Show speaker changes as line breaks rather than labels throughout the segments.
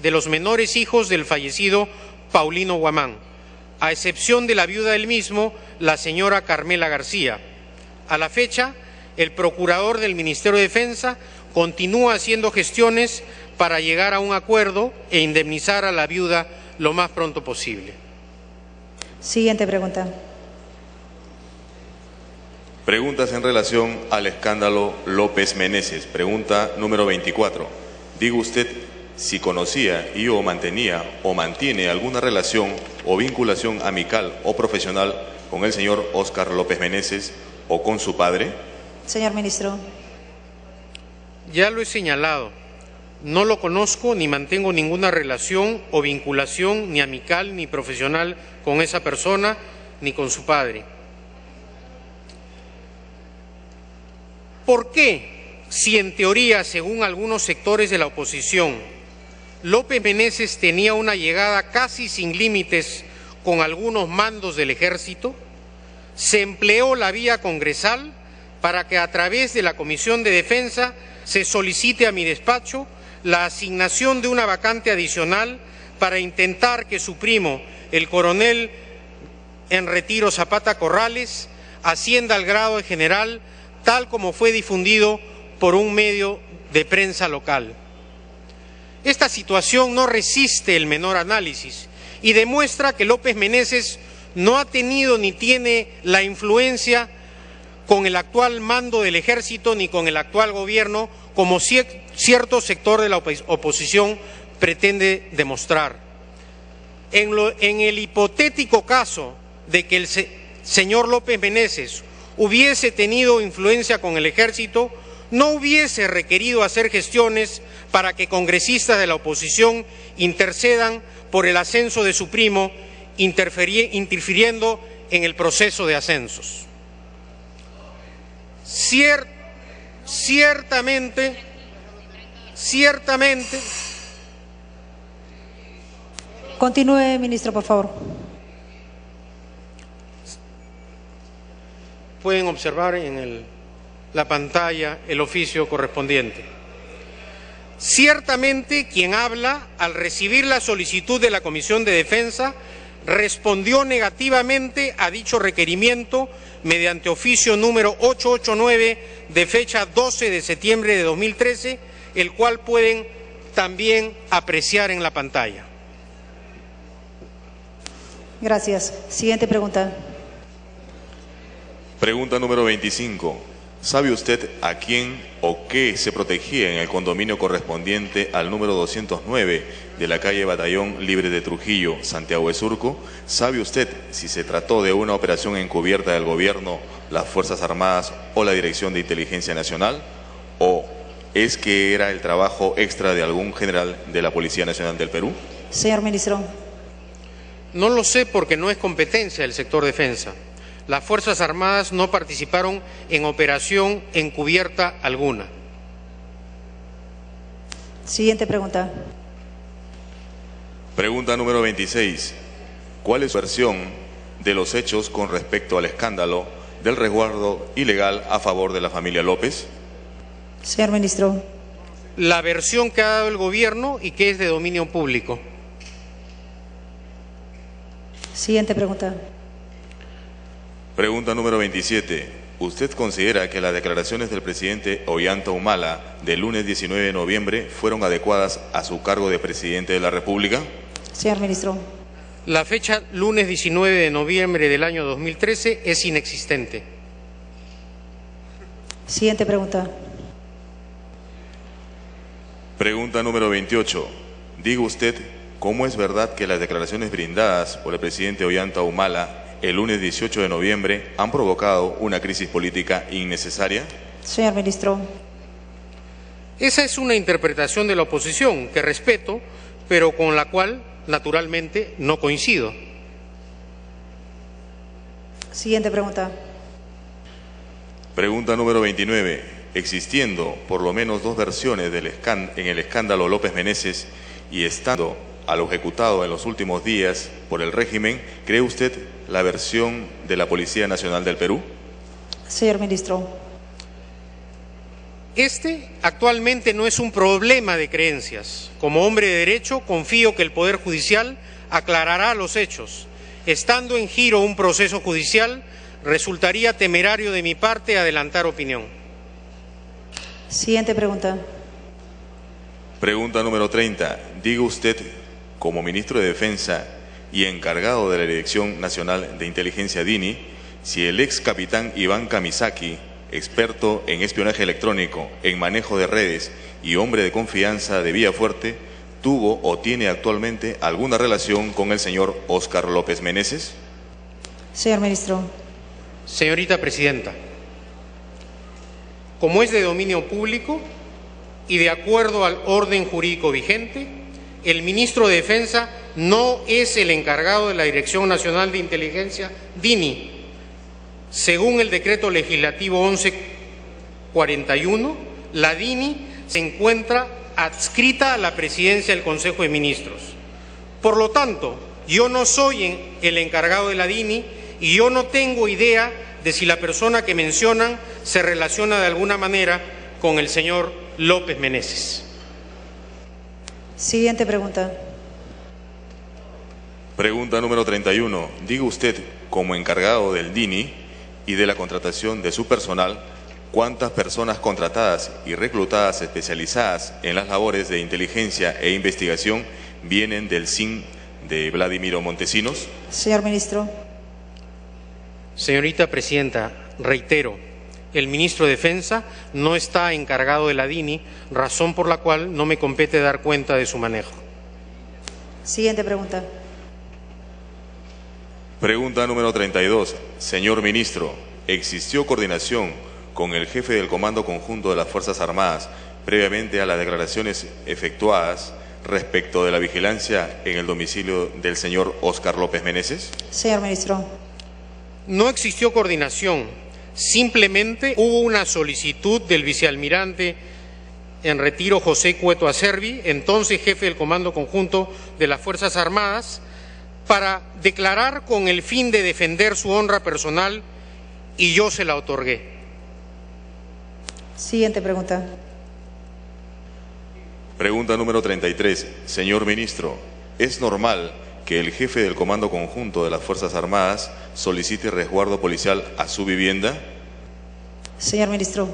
de los menores hijos del fallecido Paulino Guamán, a excepción de la viuda del mismo, la señora Carmela García. A la fecha, el procurador del Ministerio de Defensa continúa haciendo gestiones para llegar a un acuerdo e indemnizar a la viuda lo más pronto posible.
Siguiente pregunta.
Preguntas en relación al escándalo López Meneses. Pregunta número 24. Diga usted si conocía y o mantenía o mantiene alguna relación o vinculación amical o profesional con el señor Óscar López Meneses o con su padre.
Señor Ministro.
Ya lo he señalado. No lo conozco ni mantengo ninguna relación o vinculación ni amical ni profesional con esa persona ni con su padre. ¿Por qué, si en teoría, según algunos sectores de la oposición, López Meneses tenía una llegada casi sin límites con algunos mandos del Ejército, se empleó la vía congresal para que a través de la Comisión de Defensa se solicite a mi despacho la asignación de una vacante adicional para intentar que su primo, el coronel en retiro Zapata Corrales, ascienda al grado de general, tal como fue difundido por un medio de prensa local. Esta situación no resiste el menor análisis y demuestra que López Meneses no ha tenido ni tiene la influencia con el actual mando del Ejército ni con el actual gobierno, como cierto sector de la oposición pretende demostrar. En el hipotético caso de que el señor López Meneses hubiese tenido influencia con el Ejército, no hubiese requerido hacer gestiones para que congresistas de la oposición intercedan por el ascenso de su primo, interfiriendo en el proceso de ascensos. Ciertamente,
Continúe, ministro, por favor.
Pueden observar en la pantalla el oficio correspondiente. Ciertamente, quien habla, al recibir la solicitud de la Comisión de Defensa, respondió negativamente a dicho requerimiento mediante oficio número 889 de fecha 12 de septiembre de 2013, el cual pueden también apreciar en la pantalla.
Gracias. Siguiente pregunta.
Pregunta número 25. ¿Sabe usted a quién o qué se protegía en el condominio correspondiente al número 209 de la calle Batallón Libre de Trujillo, Santiago de Surco? ¿Sabe usted si se trató de una operación encubierta del gobierno, las Fuerzas Armadas o la Dirección de Inteligencia Nacional? ¿O es que era el trabajo extra de algún general de la Policía Nacional del Perú?
Señor Ministro.
No lo sé porque no es competencia del sector defensa. Las Fuerzas Armadas no participaron en operación encubierta alguna.
Siguiente pregunta.
Pregunta número 26. ¿Cuál es su versión de los hechos con respecto al escándalo del resguardo ilegal a favor de la familia López?
Señor Ministro.
La versión que ha dado el gobierno y que es de dominio público.
Siguiente pregunta.
Pregunta número 27. ¿Usted considera que las declaraciones del presidente Ollanta Humala del lunes 19 de noviembre fueron adecuadas a su cargo de presidente de la República?
Señor Ministro.
La fecha lunes 19 de noviembre del año 2013 es inexistente.
Siguiente pregunta.
Pregunta número 28. Diga usted cómo es verdad que las declaraciones brindadas por el presidente Ollanta Humala el lunes 18 de noviembre han provocado una crisis política innecesaria.
Señor Ministro.
Esa es una interpretación de la oposición que respeto, pero con la cual, naturalmente, no coincido.
Siguiente pregunta.
Pregunta número 29. Existiendo por lo menos dos versiones en el escándalo López Meneses y estando a lo ejecutado en los últimos días por el régimen, ¿cree usted la versión de la Policía Nacional del Perú?
Señor Ministro.
Este actualmente no es un problema de creencias. Como hombre de derecho, confío que el Poder Judicial aclarará los hechos. Estando en giro un proceso judicial, resultaría temerario de mi parte adelantar opinión.
Siguiente pregunta.
Pregunta número 30. Diga usted, como ministro de Defensa y encargado de la Dirección Nacional de Inteligencia DINI, si el ex capitán Iván Kamisaki, experto en espionaje electrónico, en manejo de redes y hombre de confianza de Villafuerte, tuvo o tiene actualmente alguna relación con el señor Óscar López Meneses.
Señor ministro.
Señorita Presidenta, como es de dominio público y de acuerdo al orden jurídico vigente, el ministro de Defensa no es el encargado de la Dirección Nacional de Inteligencia DINI. Según el decreto legislativo 1141, la DINI se encuentra adscrita a la presidencia del Consejo de Ministros. Por lo tanto, yo no soy el encargado de la DINI y yo no tengo idea de si la persona que mencionan se relaciona de alguna manera con el señor López Meneses.
Siguiente pregunta.
Pregunta número 31. Diga usted, como encargado del DINI y de la contratación de su personal, ¿cuántas personas contratadas y reclutadas especializadas en las labores de inteligencia e investigación vienen del SIN de Vladimiro Montesinos?
Señor ministro.
Señorita Presidenta, reitero, el ministro de Defensa no está encargado de la DINI, razón por la cual no me compete dar cuenta de su manejo.
Siguiente pregunta.
Pregunta número 32. Señor ministro, ¿existió coordinación con el jefe del Comando Conjunto de las Fuerzas Armadas previamente a las declaraciones efectuadas respecto de la vigilancia en el domicilio del señor Óscar López Meneses?
Señor ministro.
No existió coordinación, simplemente hubo una solicitud del vicealmirante en retiro José Cueto Acerbi, entonces jefe del Comando Conjunto de las Fuerzas Armadas, para declarar con el fin de defender su honra personal y yo se la otorgué.
Siguiente pregunta.
Pregunta número 33. Señor ministro, ¿es normal que el jefe del Comando Conjunto de las Fuerzas Armadas solicite resguardo policial a su vivienda?
Señor ministro.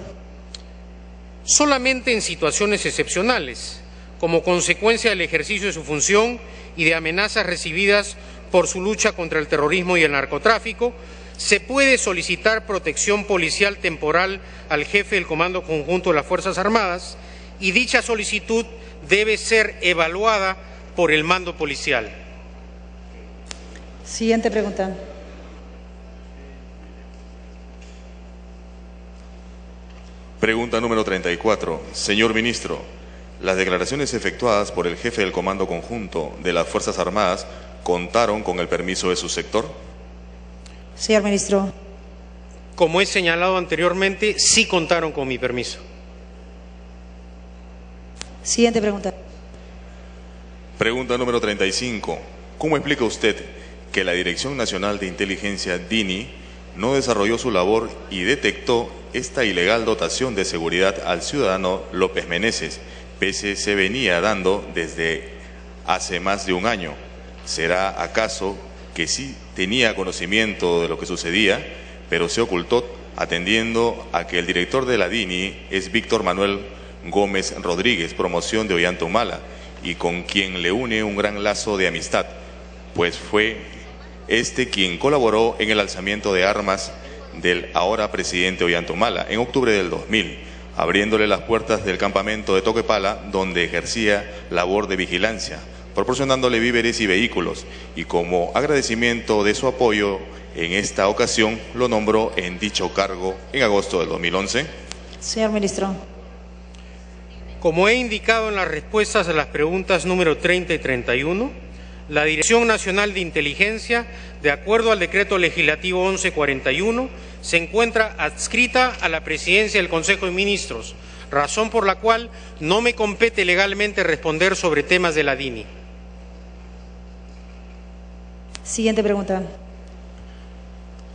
Solamente en situaciones excepcionales, como consecuencia del ejercicio de su función y de amenazas recibidas por su lucha contra el terrorismo y el narcotráfico, se puede solicitar protección policial temporal al jefe del Comando Conjunto de las Fuerzas Armadas y dicha solicitud debe ser evaluada por el mando policial.
Siguiente pregunta.
Pregunta número 34. Señor ministro, ¿las declaraciones efectuadas por el jefe del Comando Conjunto de las Fuerzas Armadas contaron con el permiso de su sector?
Señor ministro.
Como he señalado anteriormente, sí contaron con mi permiso.
Siguiente pregunta.
Pregunta número 35. ¿Cómo explica usted que la Dirección Nacional de Inteligencia DINI no desarrolló su labor y detectó esta ilegal dotación de seguridad al ciudadano López Meneses, pese se venía dando desde hace más de un año? ¿Será acaso que sí tenía conocimiento de lo que sucedía, pero se ocultó atendiendo a que el director de la DINI es Víctor Manuel Gómez Rodríguez, promoción de Ollanta-Humala, y con quien le une un gran lazo de amistad, pues fue este quien colaboró en el alzamiento de armas del ahora presidente Ollanta-Humala en octubre del 2000, abriéndole las puertas del campamento de Toquepala, donde ejercía labor de vigilancia, proporcionándole víveres y vehículos, y como agradecimiento de su apoyo en esta ocasión lo nombró en dicho cargo en agosto del 2011.
Señor ministro.
Como he indicado en las respuestas a las preguntas número 30 y 31, la Dirección Nacional de Inteligencia, de acuerdo al decreto legislativo 1141, se encuentra adscrita a la presidencia del Consejo de Ministros, razón por la cual no me compete legalmente responder sobre temas de la DINI.
Siguiente pregunta.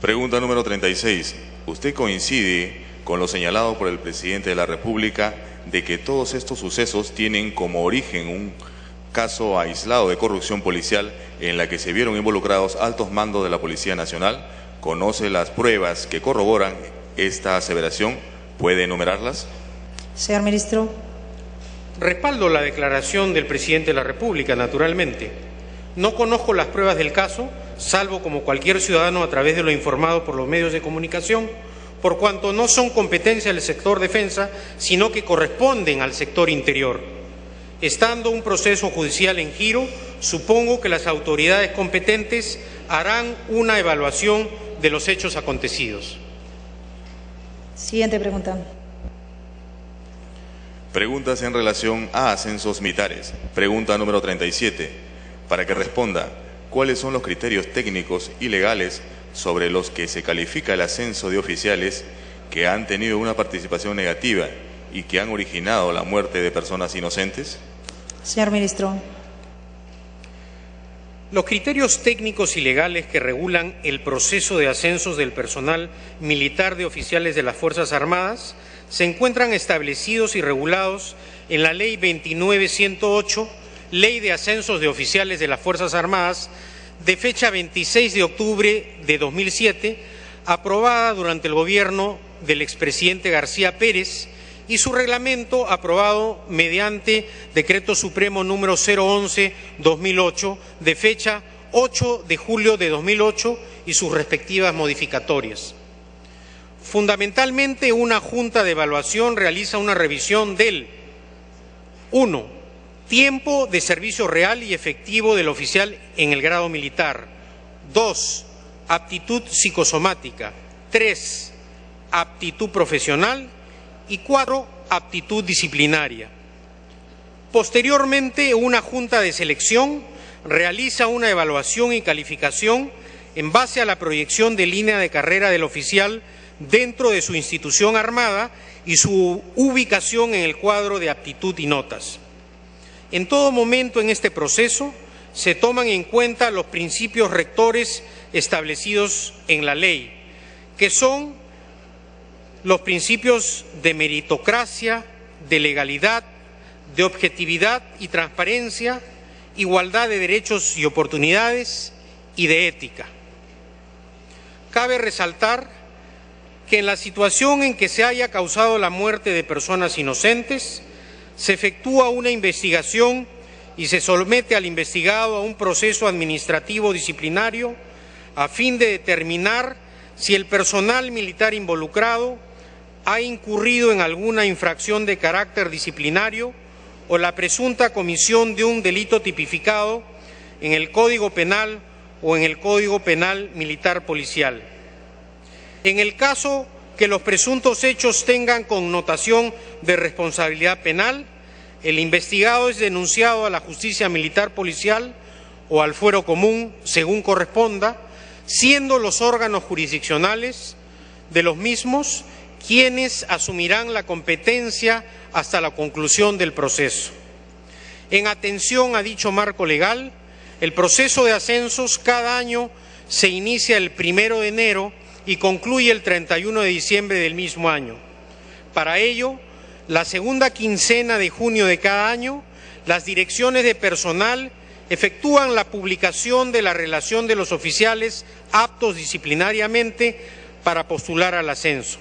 Pregunta número 36. ¿Usted coincide con lo señalado por el presidente de la República de que todos estos sucesos tienen como origen un caso aislado de corrupción policial en la que se vieron involucrados altos mandos de la Policía Nacional? ¿Conoce las pruebas que corroboran esta aseveración? ¿Puede enumerarlas?
Señor Ministro.
Respaldo la declaración del presidente de la República, naturalmente. No conozco las pruebas del caso, salvo como cualquier ciudadano a través de lo informado por los medios de comunicación, por cuanto no son competencia del sector defensa, sino que corresponden al sector interior. Estando un proceso judicial en giro, supongo que las autoridades competentes harán una evaluación de los hechos acontecidos.
Siguiente pregunta.
Preguntas en relación a ascensos militares. Pregunta número 37. Para que responda, ¿cuáles son los criterios técnicos y legales sobre los que se califica el ascenso de oficiales que han tenido una participación negativa y que han originado la muerte de personas inocentes?
Señor Ministro.
Los criterios técnicos y legales que regulan el proceso de ascensos del personal militar de oficiales de las Fuerzas Armadas se encuentran establecidos y regulados en la Ley 29.108, Ley de Ascensos de Oficiales de las Fuerzas Armadas, de fecha 26 de octubre de 2007, aprobada durante el gobierno del expresidente García Pérez, y su reglamento aprobado mediante Decreto Supremo número 011-2008, de fecha 8 de julio de 2008, y sus respectivas modificatorias. Fundamentalmente, una junta de evaluación realiza una revisión del 1. Tiempo de servicio real y efectivo del oficial en el grado militar. 2. Aptitud psicosomática. 3. Aptitud profesional. Y 4. Aptitud disciplinaria. Posteriormente, una junta de selección realiza una evaluación y calificación en base a la proyección de línea de carrera del oficial dentro de su institución armada y su ubicación en el cuadro de aptitud y notas. En todo momento en este proceso se toman en cuenta los principios rectores establecidos en la ley, que son los principios de meritocracia, de legalidad, de objetividad y transparencia, igualdad de derechos y oportunidades y de ética. Cabe resaltar que en la situación en que se haya causado la muerte de personas inocentes, se efectúa una investigación y se somete al investigado a un proceso administrativo disciplinario a fin de determinar si el personal militar involucrado ha incurrido en alguna infracción de carácter disciplinario o la presunta comisión de un delito tipificado en el Código Penal o en el Código Penal Militar Policial. En el caso que los presuntos hechos tengan connotación de responsabilidad penal, el investigado es denunciado a la Justicia Militar Policial o al Fuero Común, según corresponda, siendo los órganos jurisdiccionales de los mismos quienes asumirán la competencia hasta la conclusión del proceso. En atención a dicho marco legal, el proceso de ascensos cada año se inicia el 1 de enero y concluye el 31 de diciembre del mismo año. Para ello, la segunda quincena de junio de cada año, las direcciones de personal efectúan la publicación de la relación de los oficiales aptos disciplinariamente para postular al ascenso.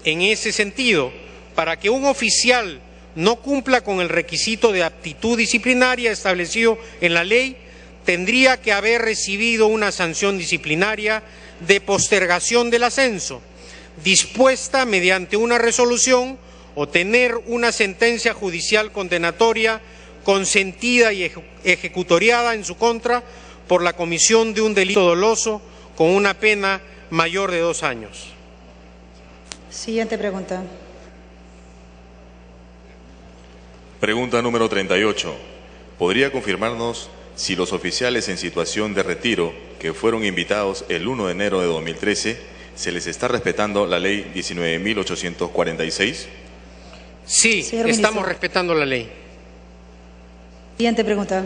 En ese sentido, para que un oficial no cumpla con el requisito de aptitud disciplinaria establecido en la ley, tendría que haber recibido una sanción disciplinaria de postergación del ascenso, dispuesta mediante una resolución o tener una sentencia judicial condenatoria consentida y ejecutoriada en su contra por la comisión de un delito doloso con una pena mayor de 2 años.
Siguiente pregunta.
Pregunta número 38. ¿Podría confirmarnos si los oficiales en situación de retiro que fueron invitados el 1 de enero de 2013 se les está respetando la ley 19.846?
Sí, estamos respetando la ley.
Siguiente pregunta.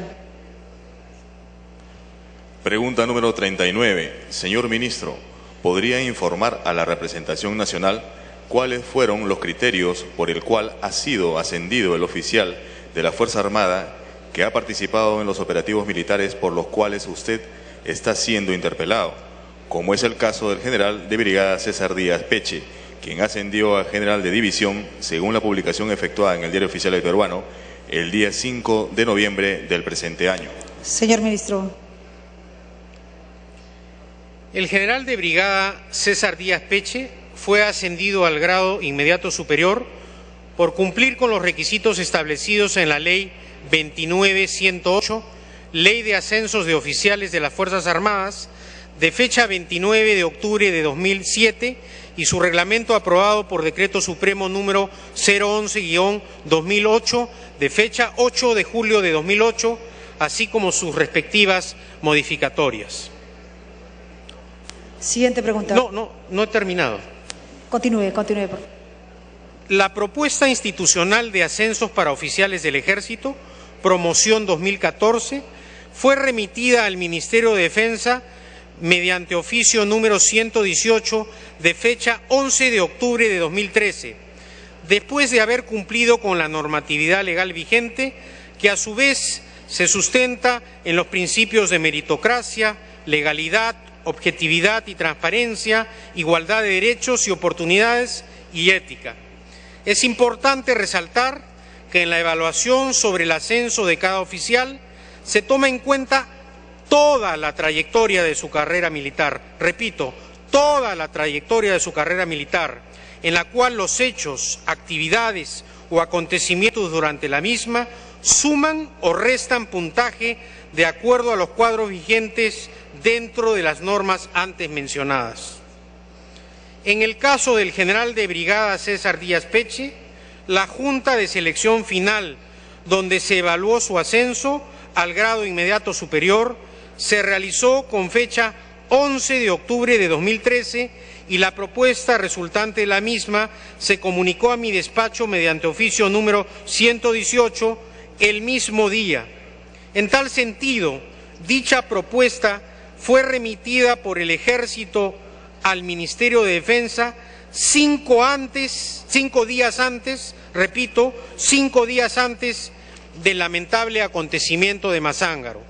Pregunta número 39. Señor Ministro, ¿podría informar a la representación nacional ¿cuáles fueron los criterios por el cual ha sido ascendido el oficial de la Fuerza Armada que ha participado en los operativos militares por los cuales usted está siendo interpelado, como es el caso del general de brigada César Díaz Peche, quien ascendió a general de división según la publicación efectuada en el Diario Oficial del Peruano el día 5 de noviembre del presente año?
Señor Ministro.
El general de brigada César Díaz Peche fue ascendido al grado inmediato superior por cumplir con los requisitos establecidos en la Ley 29.108, Ley de Ascensos de Oficiales de las Fuerzas Armadas, de fecha 29 de octubre de 2007, y su reglamento aprobado por Decreto Supremo número 011-2008, de fecha 8 de julio de 2008, así como sus respectivas modificatorias.
Siguiente pregunta.
No he terminado.
Continúe, por favor.
La propuesta institucional de ascensos para oficiales del Ejército, promoción 2014, fue remitida al Ministerio de Defensa mediante oficio número 118 de fecha 11 de octubre de 2013, después de haber cumplido con la normatividad legal vigente, que a su vez se sustenta en los principios de meritocracia, legalidad, objetividad y transparencia, igualdad de derechos y oportunidades y ética. Es importante resaltar que en la evaluación sobre el ascenso de cada oficial se toma en cuenta toda la trayectoria de su carrera militar, repito, toda la trayectoria de su carrera militar, en la cual los hechos, actividades o acontecimientos durante la misma suman o restan puntaje de acuerdo a los cuadros vigentes dentro de las normas antes mencionadas. En el caso del general de brigada César Díaz Peche, la Junta de Selección Final, donde se evaluó su ascenso al grado inmediato superior, se realizó con fecha 11 de octubre de 2013 y la propuesta resultante de la misma se comunicó a mi despacho mediante oficio número 118 el mismo día. En tal sentido, dicha propuesta fue remitida por el Ejército al Ministerio de Defensa 5 días antes del lamentable acontecimiento de Mazángaro.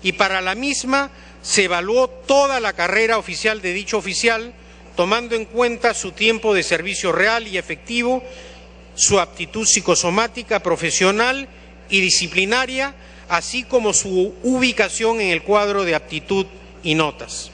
Y para la misma se evaluó toda la carrera oficial de dicho oficial, tomando en cuenta su tiempo de servicio real y efectivo, su aptitud psicosomática, profesional y disciplinaria, así como su ubicación en el cuadro de aptitud y notas.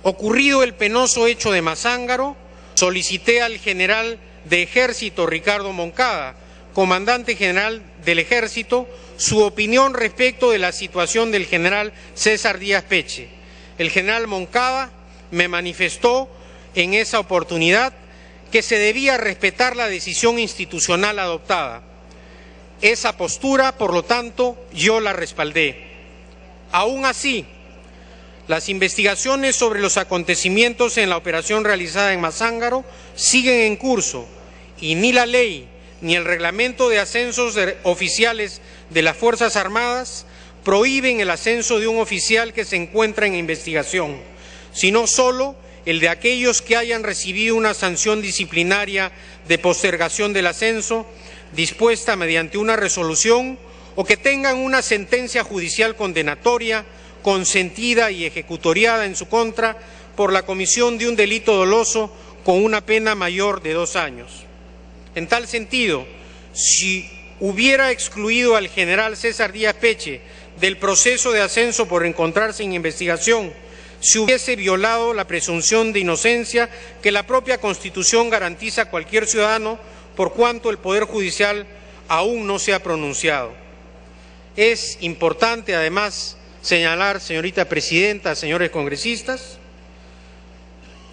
Ocurrido el penoso hecho de Mazángaro, solicité al general de Ejército Ricardo Moncada, comandante general del Ejército, su opinión respecto de la situación del general César Díaz Peche. El general Moncada me manifestó en esa oportunidad que se debía respetar la decisión institucional adoptada. Esa postura, por lo tanto, yo la respaldé. Aún así, las investigaciones sobre los acontecimientos en la operación realizada en Mazángaro siguen en curso y ni la ley ni el reglamento de ascensos de oficiales de las Fuerzas Armadas prohíben el ascenso de un oficial que se encuentra en investigación, sino solo el de aquellos que hayan recibido una sanción disciplinaria de postergación del ascenso dispuesta mediante una resolución o que tengan una sentencia judicial condenatoria consentida y ejecutoriada en su contra por la comisión de un delito doloso con una pena mayor de 2 años. En tal sentido, si hubiera excluido al general César Díaz Peche del proceso de ascenso por encontrarse en investigación, se hubiese violado la presunción de inocencia que la propia Constitución garantiza a cualquier ciudadano, por cuanto el Poder Judicial aún no se ha pronunciado. Es importante, además, señalar, señorita Presidenta, señores congresistas,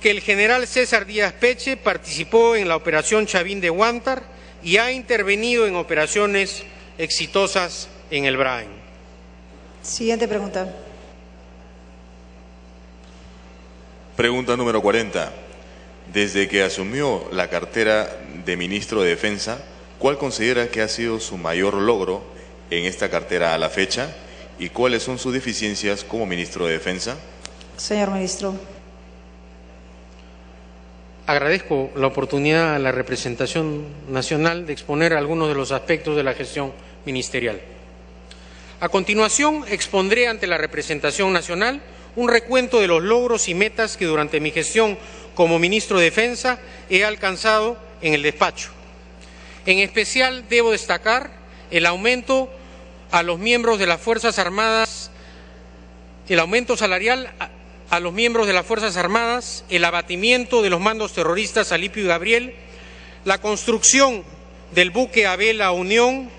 que el general César Díaz Peche participó en la operación Chavín de Huántar y ha intervenido en operaciones exitosas en el Brain.
Siguiente pregunta.
Pregunta número 40. Desde que asumió la cartera de Ministro de Defensa, ¿cuál considera que ha sido su mayor logro en esta cartera a la fecha y cuáles son sus deficiencias como Ministro de Defensa?
Señor Ministro.
Agradezco la oportunidad a la representación nacional de exponer algunos de los aspectos de la gestión ministerial. A continuación, expondré ante la representación nacional un recuento de los logros y metas que durante mi gestión como ministro de Defensa he alcanzado en el despacho. En especial, debo destacar el aumento a los miembros de las Fuerzas Armadas, el aumento salarial a los miembros de las Fuerzas Armadas, el abatimiento de los mandos terroristas Alipio y Gabriel, la construcción del buque a vela Unión,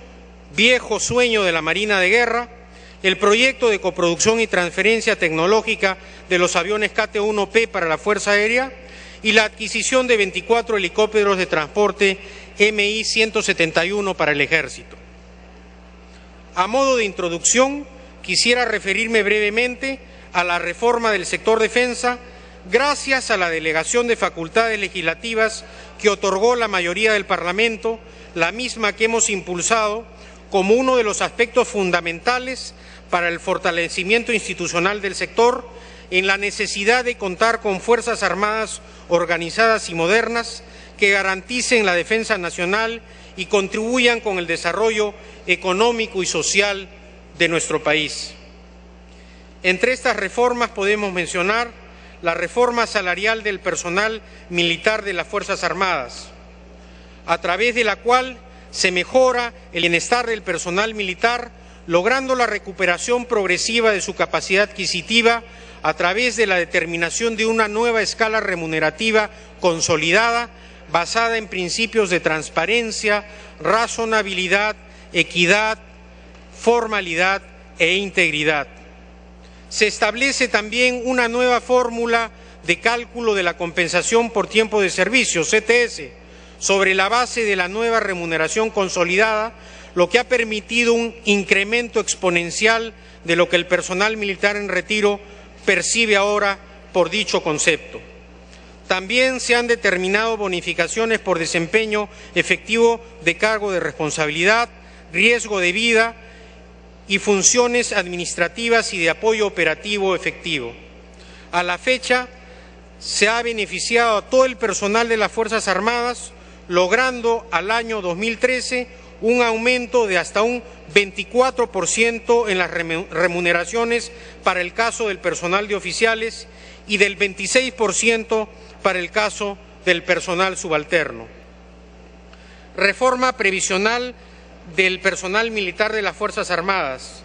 viejo sueño de la Marina de Guerra, el proyecto de coproducción y transferencia tecnológica de los aviones KT-1P para la Fuerza Aérea y la adquisición de 24 helicópteros de transporte Mi-171 para el Ejército. A modo de introducción, quisiera referirme brevemente a la reforma del sector defensa, gracias a la delegación de facultades legislativas que otorgó la mayoría del Parlamento, la misma que hemos impulsado como uno de los aspectos fundamentales para el fortalecimiento institucional del sector, en la necesidad de contar con Fuerzas Armadas organizadas y modernas que garanticen la defensa nacional y contribuyan con el desarrollo económico y social de nuestro país. Entre estas reformas podemos mencionar la reforma salarial del personal militar de las Fuerzas Armadas, a través de la cual se mejora el bienestar del personal militar, logrando la recuperación progresiva de su capacidad adquisitiva a través de la determinación de una nueva escala remunerativa consolidada, basada en principios de transparencia, razonabilidad, equidad, formalidad e integridad. Se establece también una nueva fórmula de cálculo de la compensación por tiempo de servicio, CTS, sobre la base de la nueva remuneración consolidada, lo que ha permitido un incremento exponencial de lo que el personal militar en retiro percibe ahora por dicho concepto. También se han determinado bonificaciones por desempeño efectivo de cargo de responsabilidad, riesgo de vida y funciones administrativas y de apoyo operativo efectivo. A la fecha, se ha beneficiado a todo el personal de las Fuerzas Armadas, logrando al año 2013 un aumento de hasta un 24% en las remuneraciones para el caso del personal de oficiales y del 26% para el caso del personal subalterno. Reforma previsional del personal militar de las Fuerzas Armadas.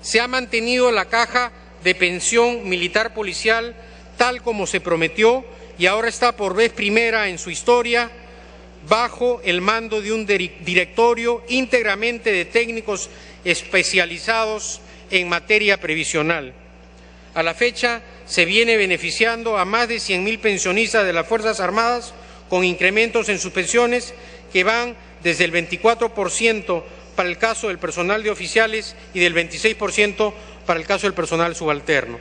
Se ha mantenido la caja de pensión militar policial tal como se prometió y ahora está por vez primera en su historia bajo el mando de un directorio íntegramente de técnicos especializados en materia previsional. A la fecha se viene beneficiando a más de 100.000 pensionistas de las Fuerzas Armadas con incrementos en sus pensiones que van desde el 24% para el caso del personal de oficiales y del 26% para el caso del personal subalterno.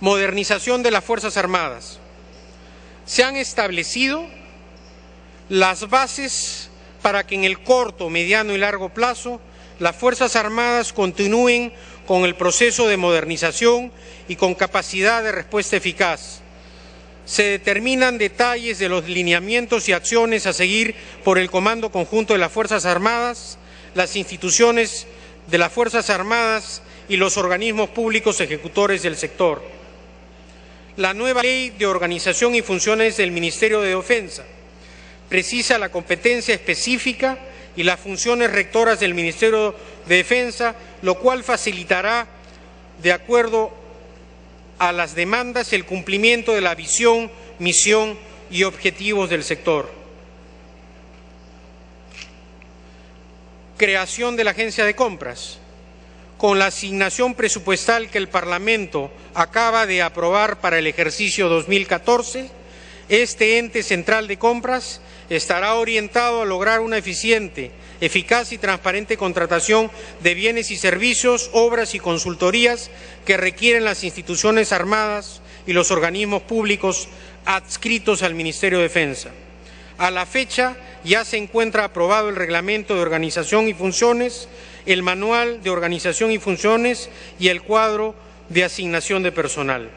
Modernización de las Fuerzas Armadas. Se han establecido las bases para que en el corto, mediano y largo plazo las Fuerzas Armadas continúen con el proceso de modernización y con capacidad de respuesta eficaz. Se determinan detalles de los lineamientos y acciones a seguir por el Comando Conjunto de las Fuerzas Armadas, las instituciones de las Fuerzas Armadas y los organismos públicos ejecutores del sector. La nueva Ley de Organización y Funciones del Ministerio de Defensa precisa la competencia específica y las funciones rectoras del Ministerio de Defensa, lo cual facilitará, de acuerdo a las demandas, el cumplimiento de la visión, misión y objetivos del sector. Creación de la Agencia de Compras. Con la asignación presupuestal que el Parlamento acaba de aprobar para el ejercicio 2014, este ente central de compras estará orientado a lograr una eficiente, eficaz y transparente contratación de bienes y servicios, obras y consultorías que requieren las instituciones armadas y los organismos públicos adscritos al Ministerio de Defensa. A la fecha ya se encuentra aprobado el Reglamento de Organización y Funciones, el Manual de Organización y Funciones y el Cuadro de Asignación de Personal.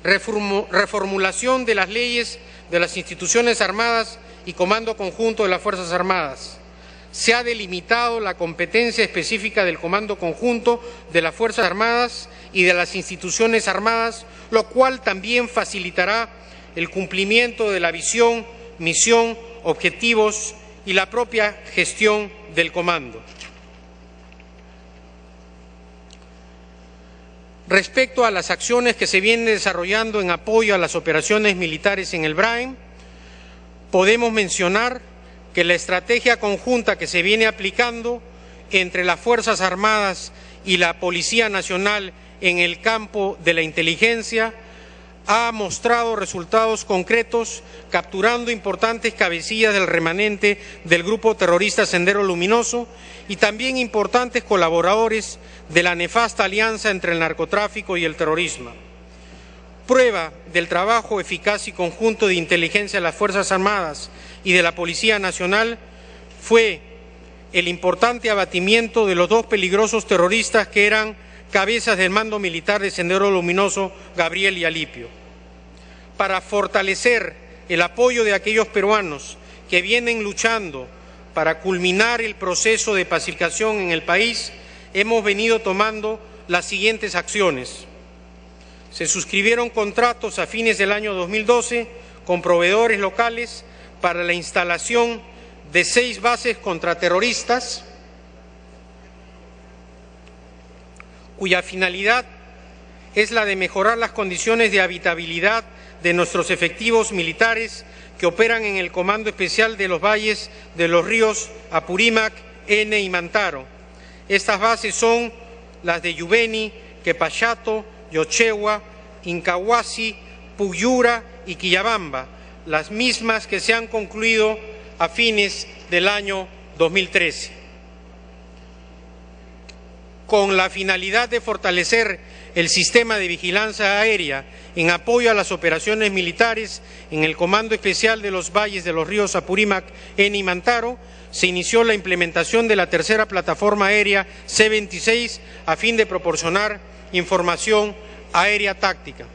reformulación de las leyes de las instituciones armadas y Comando Conjunto de las Fuerzas Armadas. Se ha delimitado la competencia específica del Comando Conjunto de las Fuerzas Armadas y de las instituciones armadas, lo cual también facilitará el cumplimiento de la visión, misión, objetivos y la propia gestión del Comando. Respecto a las acciones que se vienen desarrollando en apoyo a las operaciones militares en el BRAEM, podemos mencionar que la estrategia conjunta que se viene aplicando entre las Fuerzas Armadas y la Policía Nacional en el campo de la inteligencia ha mostrado resultados concretos, capturando importantes cabecillas del remanente del grupo terrorista Sendero Luminoso y también importantes colaboradores de la nefasta alianza entre el narcotráfico y el terrorismo. Prueba del trabajo eficaz y conjunto de inteligencia de las Fuerzas Armadas y de la Policía Nacional fue el importante abatimiento de los dos peligrosos terroristas que eran cabezas del mando militar de Sendero Luminoso, Gabriel y Alipio. Para fortalecer el apoyo de aquellos peruanos que vienen luchando para culminar el proceso de pacificación en el país, hemos venido tomando las siguientes acciones. Se suscribieron contratos a fines del año 2012 con proveedores locales para la instalación de 6 bases contraterroristas, cuya finalidad es la de mejorar las condiciones de habitabilidad de nuestros efectivos militares que operan en el Comando Especial de los Valles de los Ríos Apurímac, N y Mantaro. Estas bases son las de Yuveni, Quepachato, Yochegua, Incahuasi, Puyura y Quillabamba, las mismas que se han concluido a fines del año 2013. Con la finalidad de fortalecer el sistema de vigilancia aérea en apoyo a las operaciones militares en el Comando Especial de los Valles de los Ríos Apurímac, N y Mantaro, se inició la implementación de la tercera plataforma aérea C-26 a fin de proporcionar información aérea táctica.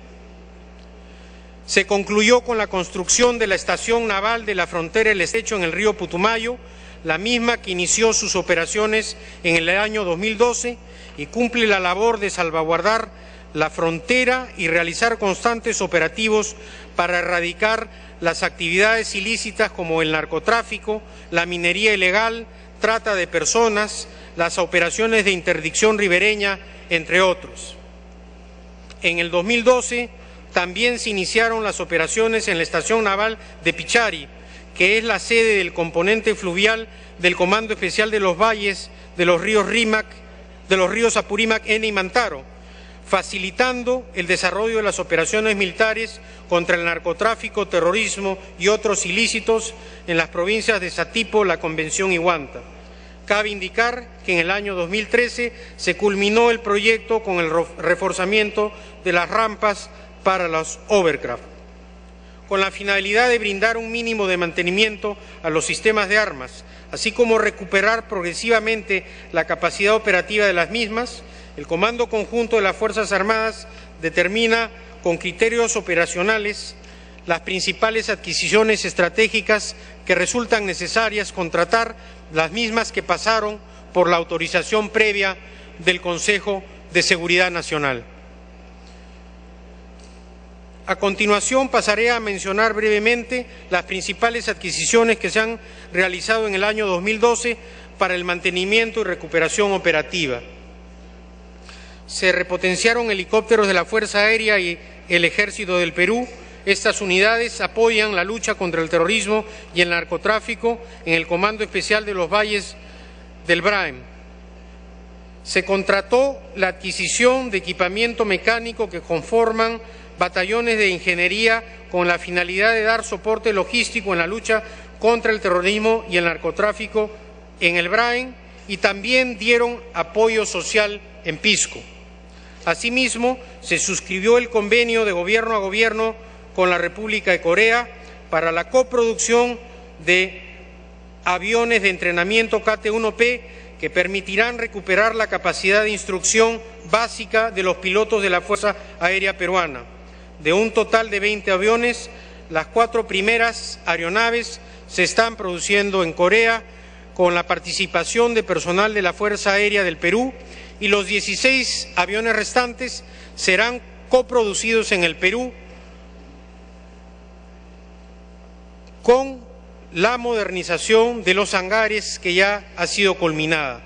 Se concluyó con la construcción de la estación naval de la frontera del Estrecho en el río Putumayo, la misma que inició sus operaciones en el año 2012 y cumple la labor de salvaguardar la frontera y realizar constantes operativos para erradicar las actividades ilícitas como el narcotráfico, la minería ilegal, trata de personas, las operaciones de interdicción ribereña, entre otros. En el 2012 también se iniciaron las operaciones en la estación naval de Pichari, que es la sede del componente fluvial del Comando Especial de los Valles de los ríos Apurímac, N y Mantaro, facilitando el desarrollo de las operaciones militares contra el narcotráfico, terrorismo y otros ilícitos en las provincias de Satipo, La Convención y Huanta. Cabe indicar que en el año 2013 se culminó el proyecto con el reforzamiento de las rampas para los overcraft, con la finalidad de brindar un mínimo de mantenimiento a los sistemas de armas, así como recuperar progresivamente la capacidad operativa de las mismas. El Comando Conjunto de las Fuerzas Armadas determina con criterios operacionales las principales adquisiciones estratégicas que resultan necesarias contratar, las mismas que pasaron por la autorización previa del Consejo de Seguridad Nacional. A continuación pasaré a mencionar brevemente las principales adquisiciones que se han realizado en el año 2012 para el mantenimiento y recuperación operativa. Se repotenciaron helicópteros de la Fuerza Aérea y el Ejército del Perú. Estas unidades apoyan la lucha contra el terrorismo y el narcotráfico en el Comando Especial de los Valles del BRAEM. Se contrató la adquisición de equipamiento mecánico que conforman batallones de ingeniería con la finalidad de dar soporte logístico en la lucha contra el terrorismo y el narcotráfico en el BRAEM, y también dieron apoyo social en Pisco. Asimismo, se suscribió el convenio de gobierno a gobierno con la República de Corea para la coproducción de aviones de entrenamiento KT-1P que permitirán recuperar la capacidad de instrucción básica de los pilotos de la Fuerza Aérea Peruana. De un total de 20 aviones, las 4 primeras aeronaves se están produciendo en Corea con la participación de personal de la Fuerza Aérea del Perú, y los 16 aviones restantes serán coproducidos en el Perú con la modernización de los hangares que ya ha sido culminada.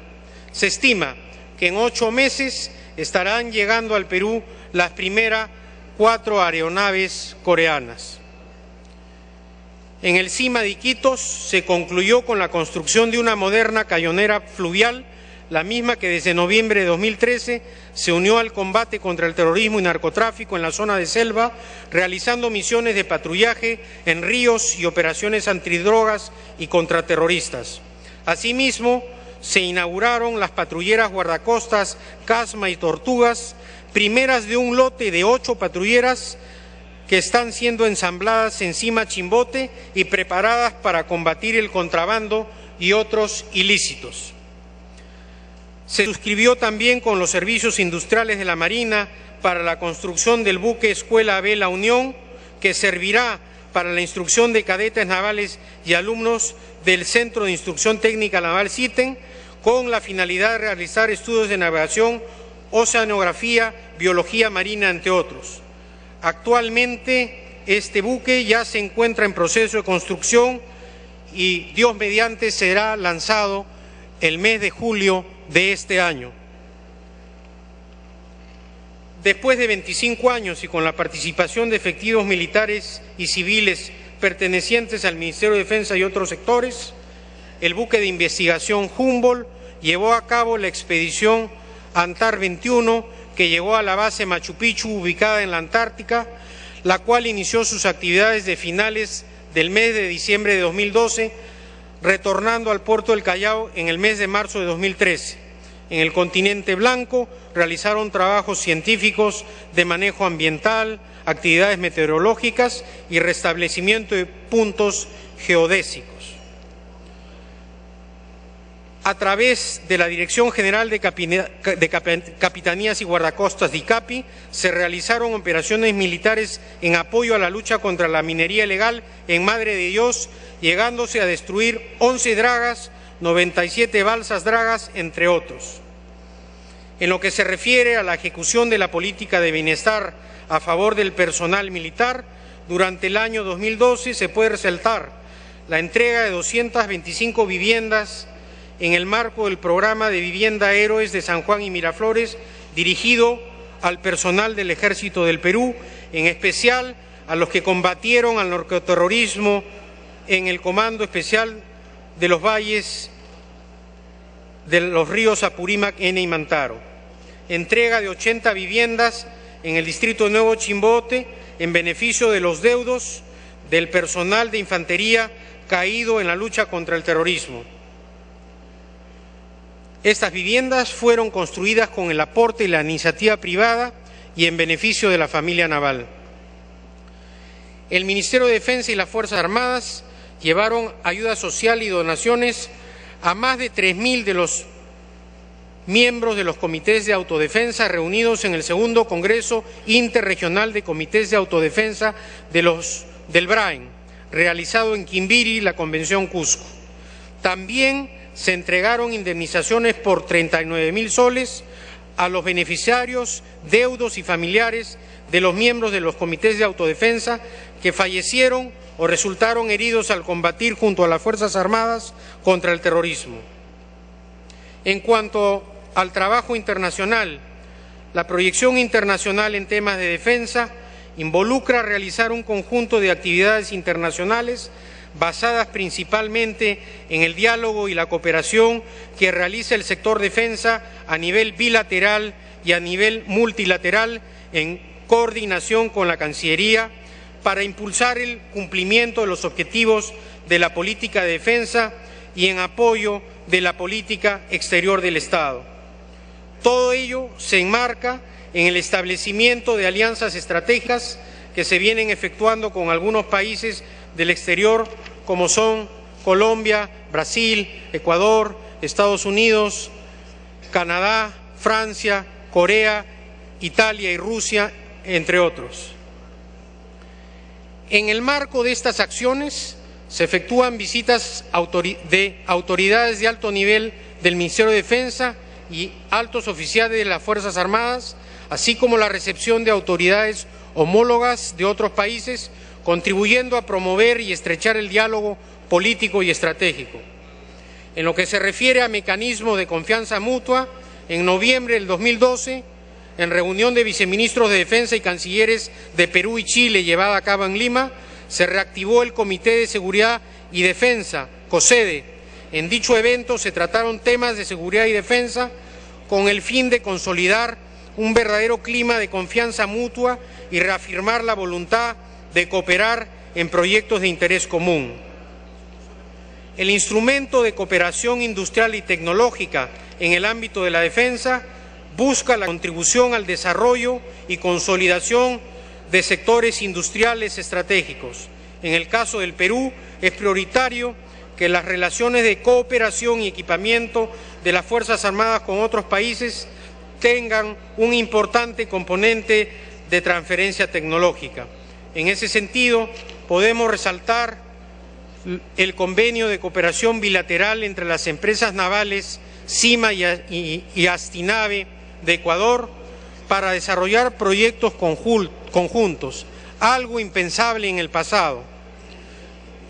Se estima que en 8 meses estarán llegando al Perú las primeras 4 aeronaves coreanas. En el CIMA de Iquitos se concluyó con la construcción de una moderna cañonera fluvial, la misma que desde noviembre de 2013 se unió al combate contra el terrorismo y narcotráfico en la zona de selva, realizando misiones de patrullaje en ríos y operaciones antidrogas y contraterroristas. Asimismo, se inauguraron las patrulleras guardacostas Casma y Tortugas, primeras de un lote de 8 patrulleras que están siendo ensambladas en Cima Chimbote y preparadas para combatir el contrabando y otros ilícitos. Se suscribió también con los servicios industriales de la Marina para la construcción del buque Escuela B La Unión, que servirá para la instrucción de cadetes navales y alumnos del Centro de Instrucción Técnica Naval CITEN, con la finalidad de realizar estudios de navegación, oceanografía, biología marina, entre otros. Actualmente este buque ya se encuentra en proceso de construcción y Dios mediante será lanzado el mes de julio de este año. Después de 25 años y con la participación de efectivos militares y civiles pertenecientes al Ministerio de Defensa y otros sectores, el buque de investigación Humboldt llevó a cabo la expedición Antar 21, que llegó a la base Machu Picchu ubicada en la Antártica, la cual inició sus actividades de finales del mes de diciembre de 2012, retornando al puerto del Callao en el mes de marzo de 2013. En el continente blanco realizaron trabajos científicos de manejo ambiental, actividades meteorológicas y restablecimiento de puntos geodésicos. A través de la Dirección General de Capitanías y Guardacostas de ICAPI se realizaron operaciones militares en apoyo a la lucha contra la minería ilegal en Madre de Dios, llegándose a destruir 11 dragas, 97 balsas dragas, entre otros. En lo que se refiere a la ejecución de la política de bienestar a favor del personal militar, durante el año 2012 se puede resaltar la entrega de 225 viviendas en el marco del programa de vivienda Héroes de San Juan y Miraflores, dirigido al personal del Ejército del Perú, en especial a los que combatieron al narcoterrorismo en el Comando Especial de los Valles de los ríos Apurímac, Ene y Mantaro. Entrega de 80 viviendas en el distrito de Nuevo Chimbote en beneficio de los deudos del personal de infantería caído en la lucha contra el terrorismo. Estas viviendas fueron construidas con el aporte de la iniciativa privada y en beneficio de la familia naval. El Ministerio de Defensa y las Fuerzas Armadas llevaron ayuda social y donaciones a más de 3.000 de los miembros de los comités de autodefensa reunidos en el segundo Congreso Interregional de Comités de Autodefensa del BRAEN, realizado en Quimbiri, la Convención Cusco. También se entregaron indemnizaciones por 39.000 soles a los beneficiarios, deudos y familiares de los miembros de los comités de autodefensa que fallecieron o resultaron heridos al combatir junto a las Fuerzas Armadas contra el terrorismo. En cuanto al trabajo internacional, la proyección internacional en temas de defensa involucra realizar un conjunto de actividades internacionales basadas principalmente en el diálogo y la cooperación que realiza el sector defensa a nivel bilateral y a nivel multilateral en coordinación con la Cancillería para impulsar el cumplimiento de los objetivos de la política de defensa y en apoyo de la política exterior del Estado. Todo ello se enmarca en el establecimiento de alianzas estratégicas que se vienen efectuando con algunos países del exterior, como son Colombia, Brasil, Ecuador, Estados Unidos, Canadá, Francia, Corea, Italia y Rusia, entre otros. En el marco de estas acciones se efectúan visitas de autoridades de alto nivel del Ministerio de Defensa y altos oficiales de las Fuerzas Armadas, así como la recepción de autoridades homólogas de otros países, contribuyendo a promover y estrechar el diálogo político y estratégico. En lo que se refiere a mecanismos de confianza mutua, en noviembre del 2012, en reunión de viceministros de Defensa y cancilleres de Perú y Chile llevada a cabo en Lima, se reactivó el Comité de Seguridad y Defensa, COSEDE. En dicho evento se trataron temas de seguridad y defensa con el fin de consolidar un verdadero clima de confianza mutua y reafirmar la voluntad de cooperar en proyectos de interés común. El instrumento de cooperación industrial y tecnológica en el ámbito de la defensa busca la contribución al desarrollo y consolidación de sectores industriales estratégicos. En el caso del Perú, es prioritario que las relaciones de cooperación y equipamiento de las Fuerzas Armadas con otros países tengan un importante componente de transferencia tecnológica. En ese sentido, podemos resaltar el convenio de cooperación bilateral entre las empresas navales CIMA y Astinave de Ecuador para desarrollar proyectos conjuntos, algo impensable en el pasado.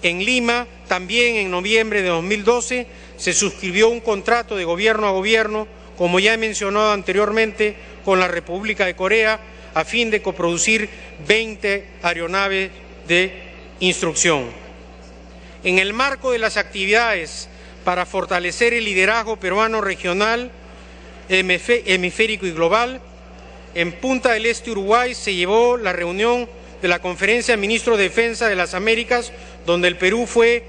En Lima, también en noviembre de 2012, se suscribió un contrato de gobierno a gobierno, como ya he mencionado anteriormente, con la República de Corea, a fin de coproducir 20 aeronaves de instrucción. En el marco de las actividades para fortalecer el liderazgo peruano regional, hemisférico y global, en Punta del Este, Uruguay, se llevó la reunión de la Conferencia de Ministros de Defensa de las Américas, donde el Perú fue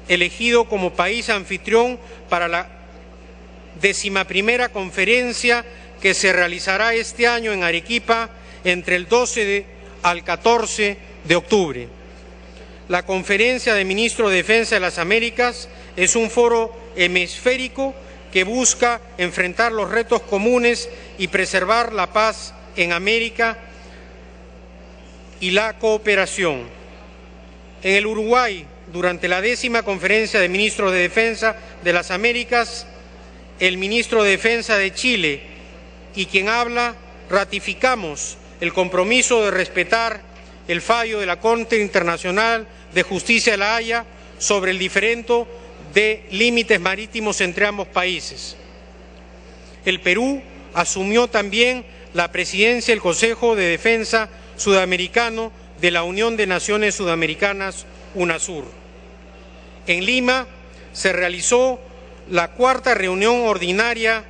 elegido como país anfitrión para la 11ª conferencia que se realizará este año en Arequipa entre el 12 al 14 de octubre. La Conferencia de Ministros de Defensa de las Américas es un foro hemisférico que busca enfrentar los retos comunes y preservar la paz en América y la cooperación. En el Uruguay, durante la 10ª Conferencia de Ministros de Defensa de las Américas, el ministro de Defensa de Chile y quien habla ratificamos el compromiso de respetar el fallo de la Corte Internacional de Justicia de La Haya sobre el diferendo de límites marítimos entre ambos países. El Perú asumió también la presidencia del Consejo de Defensa Sudamericano de la Unión de Naciones Sudamericanas, UNASUR. En Lima se realizó la 4ª reunión ordinaria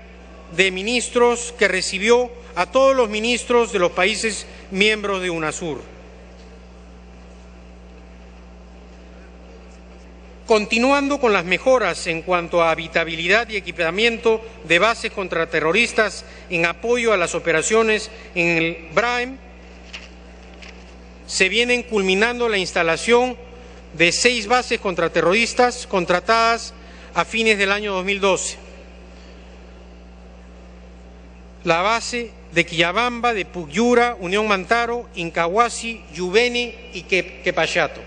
de ministros que recibió a todos los ministros de los países miembros de UNASUR. Continuando con las mejoras en cuanto a habitabilidad y equipamiento de bases contraterroristas en apoyo a las operaciones en el BRAEM, se vienen culminando la instalación de 6 bases contraterroristas contratadas a fines del año 2012. La base de Quillabamba, de Pucyura, Unión Mantaro, Incahuasi, Yuveni y Quepachato.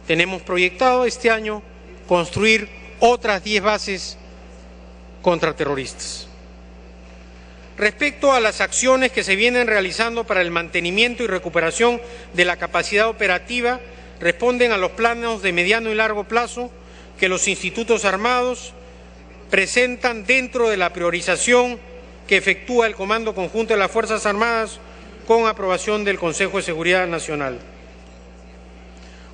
Tenemos proyectado este año construir otras 10 bases contraterroristas. Respecto a las acciones que se vienen realizando para el mantenimiento y recuperación de la capacidad operativa, responden a los planos de mediano y largo plazo que los institutos armados presentan dentro de la priorización que efectúa el Comando Conjunto de las Fuerzas Armadas con aprobación del Consejo de Seguridad Nacional.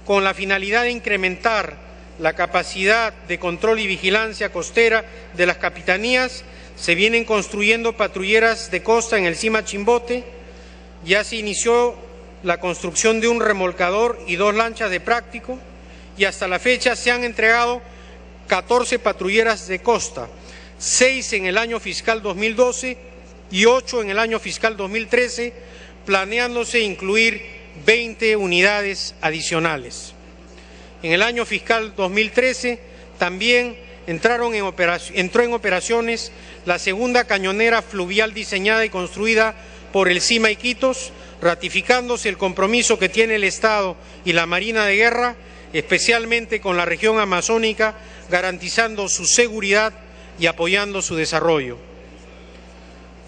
Con la finalidad de incrementar la capacidad de control y vigilancia costera de las capitanías, se vienen construyendo patrulleras de costa en el Cima Chimbote, ya se inició la construcción de un remolcador y 2 lanchas de práctico, y hasta la fecha se han entregado 14 patrulleras de costa, 6 en el año fiscal 2012 y 8 en el año fiscal 2013, planeándose incluir 20 unidades adicionales. En el año fiscal 2013 también entró en operaciones la 2ª cañonera fluvial diseñada y construida por el CIMA Iquitos, ratificándose el compromiso que tiene el Estado y la Marina de Guerra, especialmente con la región amazónica, garantizando su seguridad y apoyando su desarrollo.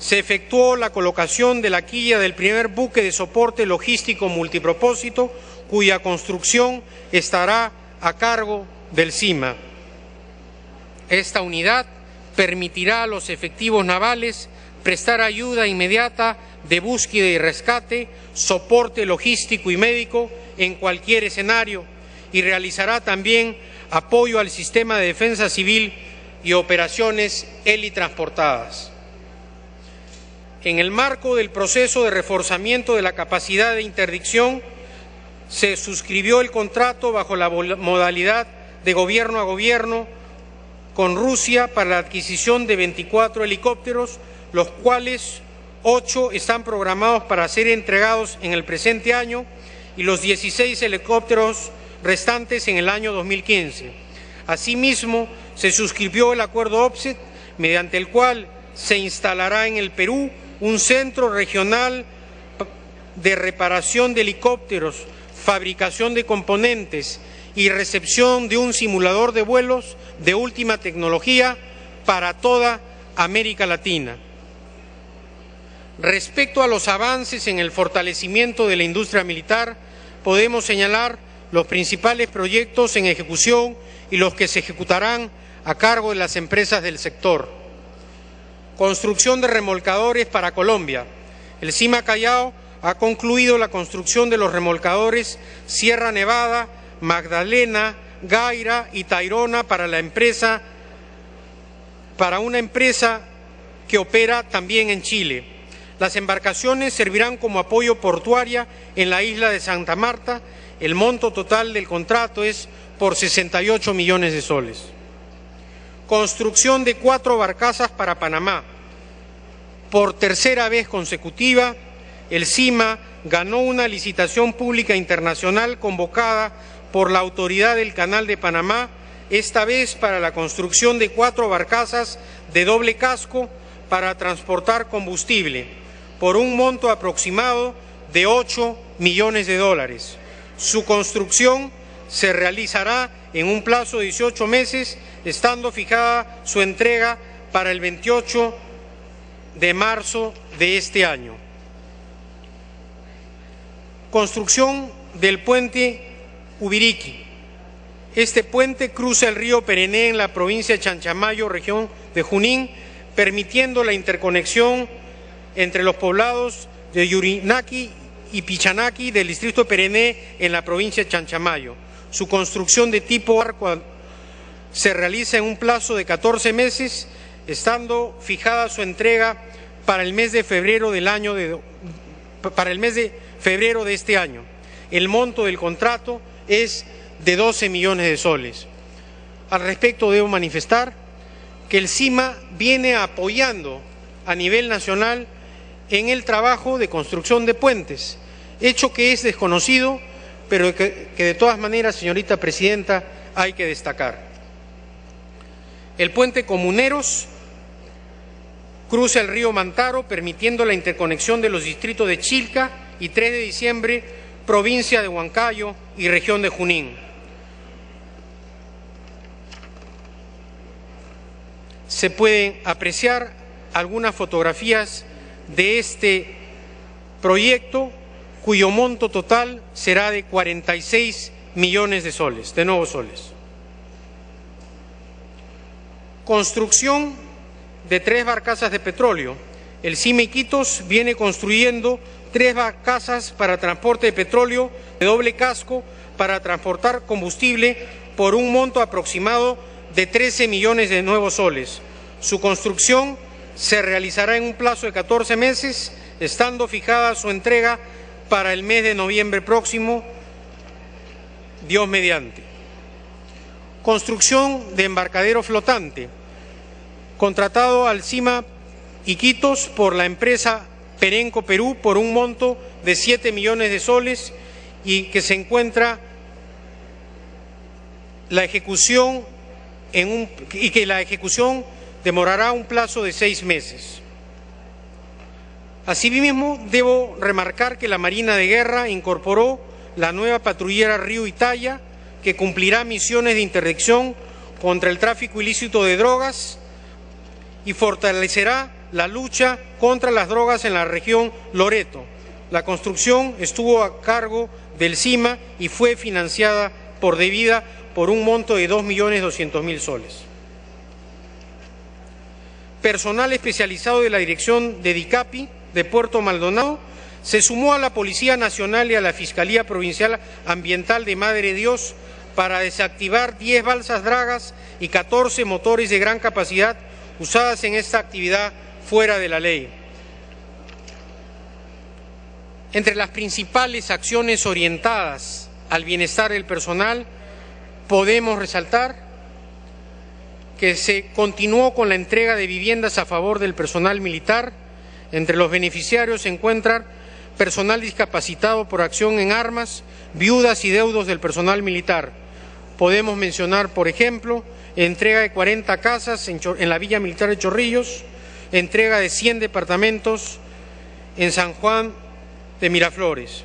Se efectuó la colocación de la quilla del primer buque de soporte logístico multipropósito, cuya construcción estará a cargo del CIMA. Esta unidad permitirá a los efectivos navales prestar ayuda inmediata de búsqueda y rescate, soporte logístico y médico en cualquier escenario, y realizará también apoyo al sistema de defensa civil y operaciones helitransportadas. En el marco del proceso de reforzamiento de la capacidad de interdicción, se suscribió el contrato bajo la modalidad de gobierno a gobierno con Rusia para la adquisición de 24 helicópteros, los cuales 8 están programados para ser entregados en el presente año y los 16 helicópteros restantes en el año 2015. Asimismo, se suscribió el acuerdo OPSET, mediante el cual se instalará en el Perú un centro regional de reparación de helicópteros, fabricación de componentes y recepción de un simulador de vuelos de última tecnología para toda América Latina. Respecto a los avances en el fortalecimiento de la industria militar, podemos señalar los principales proyectos en ejecución y los que se ejecutarán a cargo de las empresas del sector. Construcción de remolcadores para Colombia. El CIMA Callao ha concluido la construcción de los remolcadores Sierra Nevada, Magdalena, Gaira y Tayrona para una empresa que opera también en Chile. Las embarcaciones servirán como apoyo portuaria en la isla de Santa Marta. El monto total del contrato es por 68 millones de soles. Construcción de 4 barcazas para Panamá. Por tercera vez consecutiva, el CIMA ganó una licitación pública internacional convocada por la Autoridad del Canal de Panamá, esta vez para la construcción de 4 barcazas de doble casco para transportar combustible, por un monto aproximado de 8 millones de dólares. Su construcción se realizará en un plazo de 18 meses, estando fijada su entrega para el 28 de marzo de este año. Construcción del puente Ubiriqui. Este puente cruza el río Perené en la provincia de Chanchamayo, región de Junín, permitiendo la interconexión entre los poblados de Yurinaki y Pichanaki del distrito de Perené en la provincia de Chanchamayo. Su construcción de tipo arco se realiza en un plazo de 14 meses, estando fijada su entrega para el mes de febrero de este año. El monto del contrato es de 12 millones de soles. Al respecto, debo manifestar que el CIMA viene apoyando a nivel nacional en el trabajo de construcción de puentes, hecho que es desconocido, pero que de todas maneras, señorita Presidenta, hay que destacar. El puente Comuneros cruza el río Mantaro, permitiendo la interconexión de los distritos de Chilca y 3 de diciembre, provincia de Huancayo y región de Junín. Se pueden apreciar algunas fotografías de este proyecto, cuyo monto total será de 46 millones de soles, de nuevos soles. Construcción de 3 barcazas de petróleo. El CIMA Iquitos viene construyendo 3 barcazas para transporte de petróleo de doble casco para transportar combustible por un monto aproximado de 13 millones de nuevos soles. Su construcción se realizará en un plazo de 14 meses, estando fijada su entrega para el mes de noviembre próximo, Dios mediante. Construcción de embarcadero flotante, contratado al CIMA Iquitos por la empresa Perenco Perú por un monto de 7 millones de soles y que se encuentra la ejecución demorará un plazo de 6 meses. Asimismo, debo remarcar que la Marina de Guerra incorporó la nueva patrullera Río Italia, que cumplirá misiones de interdicción contra el tráfico ilícito de drogas y fortalecerá la lucha contra las drogas en la región Loreto. La construcción estuvo a cargo del CIMA y fue financiada por Devida por un monto de 2.200.000 soles. Personal especializado de la Dirección de DICAPI de Puerto Maldonado se sumó a la Policía Nacional y a la Fiscalía Provincial Ambiental de Madre de Dios para desactivar 10 balsas dragas y 14 motores de gran capacidad usadas en esta actividad fuera de la ley. Entre las principales acciones orientadas al bienestar del personal, podemos resaltar que se continuó con la entrega de viviendas a favor del personal militar. Entre los beneficiarios se encuentran personal discapacitado por acción en armas, viudas y deudos del personal militar. Podemos mencionar, por ejemplo, entrega de 40 casas en la Villa Militar de Chorrillos, entrega de 100 departamentos en San Juan de Miraflores,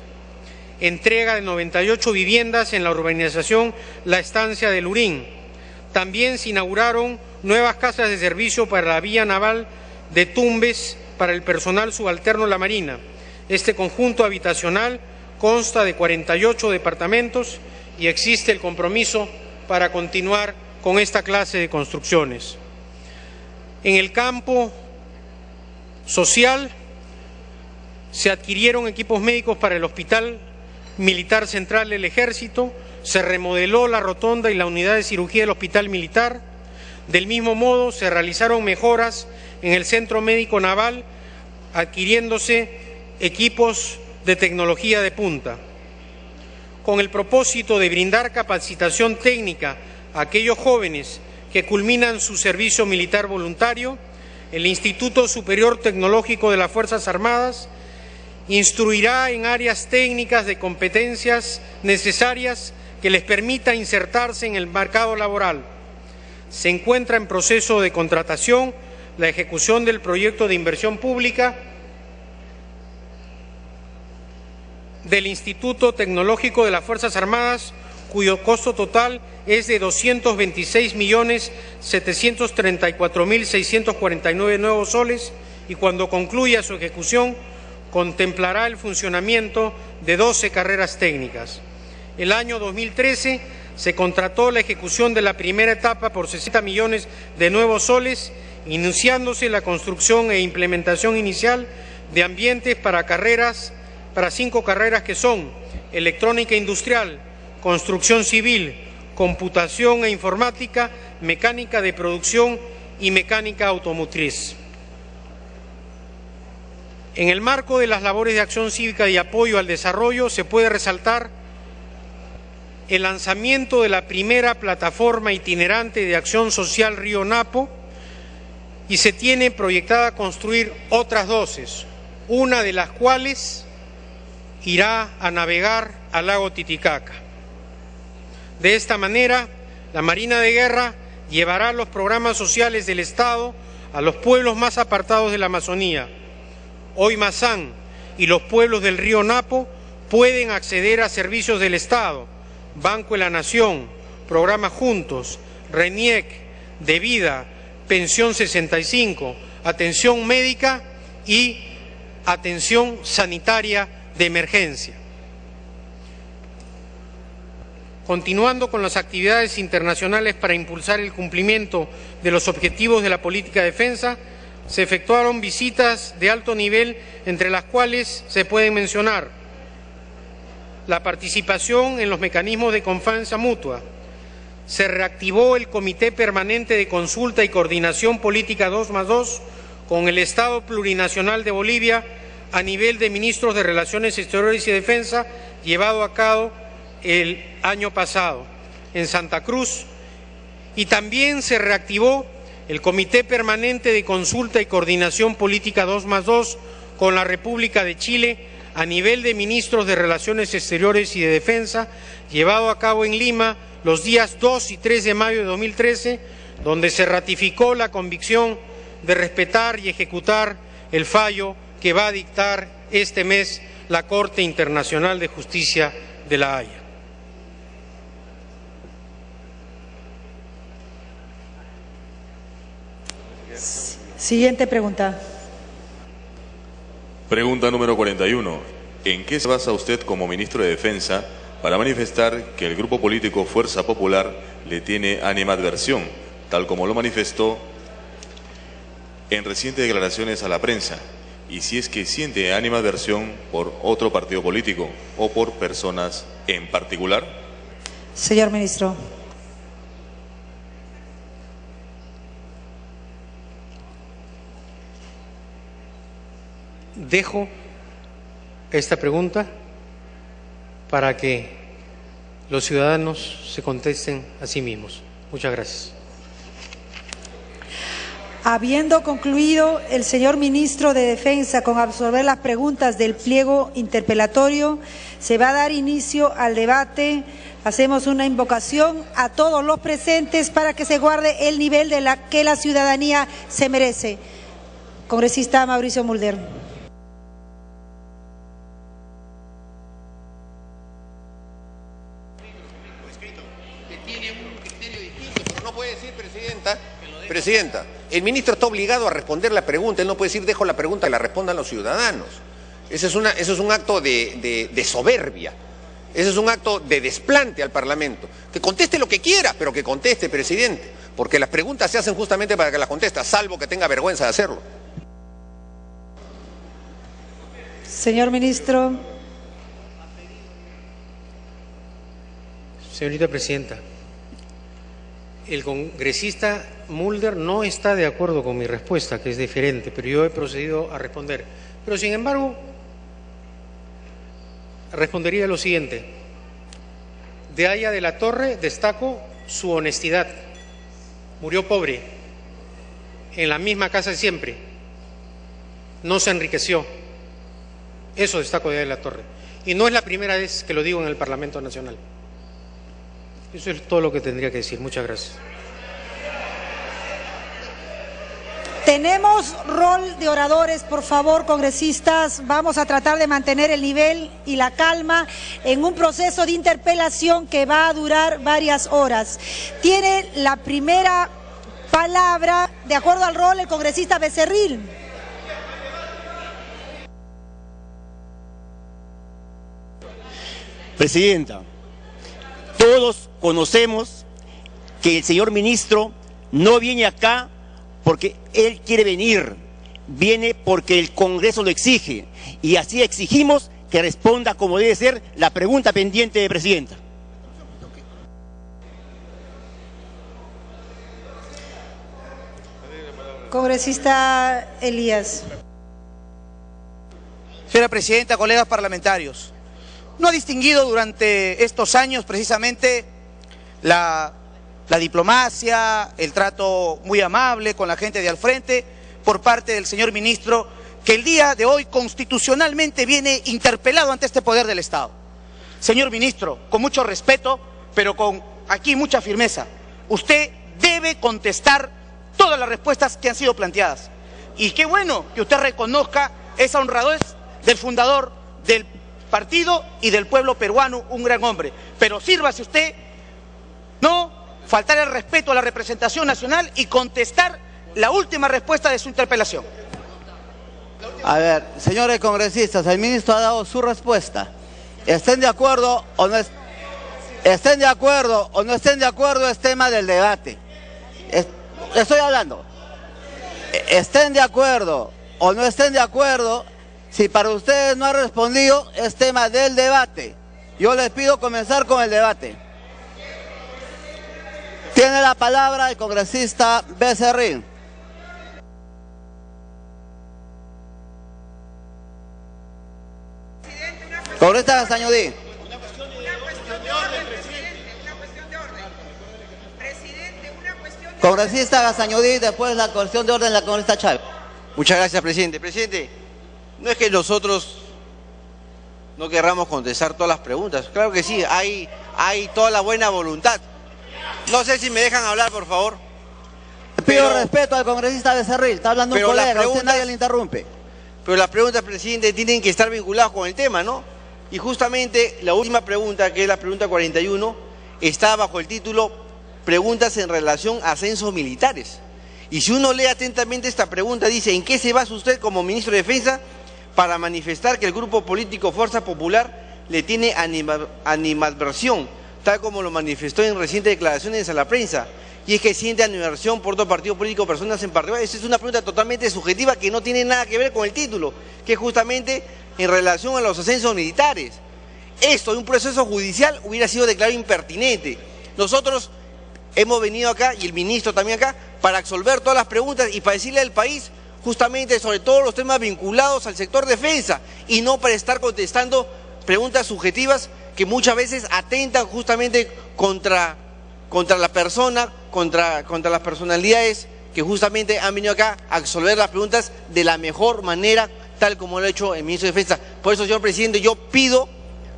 entrega de 98 viviendas en la urbanización La Estancia de Lurín. También se inauguraron nuevas casas de servicio para la Villa Naval de Tumbes para el personal subalterno de la Marina. Este conjunto habitacional consta de 48 departamentos y existe el compromiso para continuar con esta clase de construcciones. En el campo social se adquirieron equipos médicos para el Hospital Militar Central del Ejército, se remodeló la rotonda y la unidad de cirugía del Hospital Militar. Del mismo modo, se realizaron mejoras en el Centro Médico Naval, adquiriéndose equipos de tecnología de punta. Con el propósito de brindar capacitación técnica a aquellos jóvenes que culminan su servicio militar voluntario, el Instituto Superior Tecnológico de las Fuerzas Armadas instruirá en áreas técnicas de competencias necesarias que les permita insertarse en el mercado laboral. Se encuentra en proceso de contratación la ejecución del proyecto de inversión pública del Instituto Tecnológico de las Fuerzas Armadas, cuyo costo total es de 226.734.649 nuevos soles, y cuando concluya su ejecución contemplará el funcionamiento de 12 carreras técnicas. El año 2013 se contrató la ejecución de la primera etapa por 60 millones de nuevos soles, iniciándose la construcción e implementación inicial de ambientes para 5 carreras que son electrónica industrial, construcción civil, computación e informática, mecánica de producción y mecánica automotriz. En el marco de las labores de acción cívica y apoyo al desarrollo se puede resaltar el lanzamiento de la primera plataforma itinerante de acción social Río Napo, y se tiene proyectada construir otras 12, una de las cuales irá a navegar al lago Titicaca. De esta manera, la Marina de Guerra llevará los programas sociales del Estado a los pueblos más apartados de la Amazonía. Hoy Mazán y los pueblos del río Napo pueden acceder a servicios del Estado, Banco de la Nación, Programa Juntos, RENIEC, De Vida, Pensión 65, atención médica y atención sanitaria de emergencia. Continuando con las actividades internacionales para impulsar el cumplimiento de los objetivos de la política de defensa, se efectuaron visitas de alto nivel, entre las cuales se pueden mencionar la participación en los mecanismos de confianza mutua. Se reactivó el Comité Permanente de Consulta y Coordinación Política 2+2 con el Estado Plurinacional de Bolivia a nivel de ministros de Relaciones Exteriores y Defensa, llevado a cabo el año pasado en Santa Cruz, y también se reactivó el Comité Permanente de Consulta y Coordinación Política 2+2 con la República de Chile a nivel de ministros de Relaciones Exteriores y de Defensa, llevado a cabo en Lima los días 2 y 3 de mayo de 2013, donde se ratificó la convicción de respetar y ejecutar el fallo que va a dictar este mes la Corte Internacional de Justicia de La Haya.
Siguiente pregunta.
Pregunta número 41. ¿En qué se basa usted como ministro de Defensa para manifestar que el grupo político Fuerza Popular le tiene animadversión, tal como lo manifestó en recientes declaraciones a la prensa? Y si es que siente animadversión por otro partido político o por personas en particular.
Señor ministro.
Dejo esta pregunta para que los ciudadanos se contesten a sí mismos. Muchas gracias.
Habiendo concluido el señor ministro de Defensa con absorber las preguntas del pliego interpelatorio, se va a dar inicio al debate. Hacemos una invocación a todos los presentes para que se guarde el nivel que la ciudadanía se merece. Congresista Mauricio Mulder.
Presidenta, el ministro está obligado a responder la pregunta, él no puede decir dejo la pregunta que la respondan los ciudadanos. Eso es un acto de soberbia, eso es un acto de desplante al Parlamento. Que conteste lo que quiera, pero que conteste, presidente, porque las preguntas se hacen justamente para que las conteste, salvo que tenga vergüenza de hacerlo.
Señor ministro.
Señorita Presidenta, el congresista Mulder no está de acuerdo con mi respuesta, que es diferente, pero yo he procedido a responder. Pero sin embargo, respondería lo siguiente. De Haya de la Torre destaco su honestidad. Murió pobre, en la misma casa de siempre. No se enriqueció. Eso destaco de Haya de la Torre. Y no es la primera vez que lo digo en el Parlamento Nacional. Eso es todo lo que tendría que decir. Muchas gracias.
Tenemos rol de oradores, por favor, congresistas. Vamos a tratar de mantener el nivel y la calma en un proceso de interpelación que va a durar varias horas. Tiene la primera palabra, de acuerdo al rol, el congresista Becerril.
Presidenta, todos conocemos que el señor ministro no viene acá porque él quiere venir, viene porque el Congreso lo exige, y así exigimos que responda como debe ser la pregunta pendiente de Presidenta.
Congresista Elías.
Señora Presidenta, colegas parlamentarios, no ha distinguido durante estos años precisamente la diplomacia, el trato muy amable con la gente de al frente por parte del señor ministro, que el día de hoy constitucionalmente viene interpelado ante este poder del Estado. Señor ministro, con mucho respeto, pero con aquí mucha firmeza, usted debe contestar todas las respuestas que han sido planteadas. Y qué bueno que usted reconozca esa honradez del fundador del partido y del pueblo peruano, un gran hombre. Pero sírvase usted no faltar el respeto a la representación nacional y contestar la última respuesta de su interpelación.
A ver, señores congresistas, el ministro ha dado su respuesta. ¿Estén de acuerdo o no estén de acuerdo o no estén de acuerdo? Es tema del debate. Estoy hablando. Estén de acuerdo o no estén de acuerdo, si para ustedes no ha respondido, es tema del debate. Yo les pido comenzar con el debate. Tiene la palabra el congresista Becerril. Congresista Gazañudí. Congresista Gazañudí, después la cuestión de orden de la congresista Chávez.
Muchas gracias, presidente. Presidente, no es que nosotros no querramos contestar todas las preguntas. Claro que sí, hay toda la buena voluntad. No sé si me dejan hablar, por favor.
Pido respeto al congresista Becerril, está hablando un colega, usted nadie le interrumpe.
pero las preguntas, presidente, tienen que estar vinculadas con el tema, ¿no? Y justamente la última pregunta, que es la pregunta 41, está bajo el título Preguntas en relación a censos militares. Y si uno lee atentamente esta pregunta, dice, ¿en qué se basa usted como ministro de Defensa para manifestar que el grupo político Fuerza Popular le tiene animadversión, tal como lo manifestó en recientes declaraciones a la prensa? Y es que siente animadversión por dos partidos políticos, personas en particular. Esa es una pregunta totalmente subjetiva que no tiene nada que ver con el título, que es justamente en relación a los ascensos militares. Esto de un proceso judicial hubiera sido declarado impertinente. Nosotros hemos venido acá, y el ministro también acá, para absolver todas las preguntas y para decirle al país justamente sobre todos los temas vinculados al sector defensa, y no para estar contestando preguntas subjetivas que muchas veces atentan justamente contra la persona, contra las personalidades que justamente han venido acá a absolver las preguntas de la mejor manera, tal como lo ha hecho el ministro de Defensa. Por eso, señor presidente, yo pido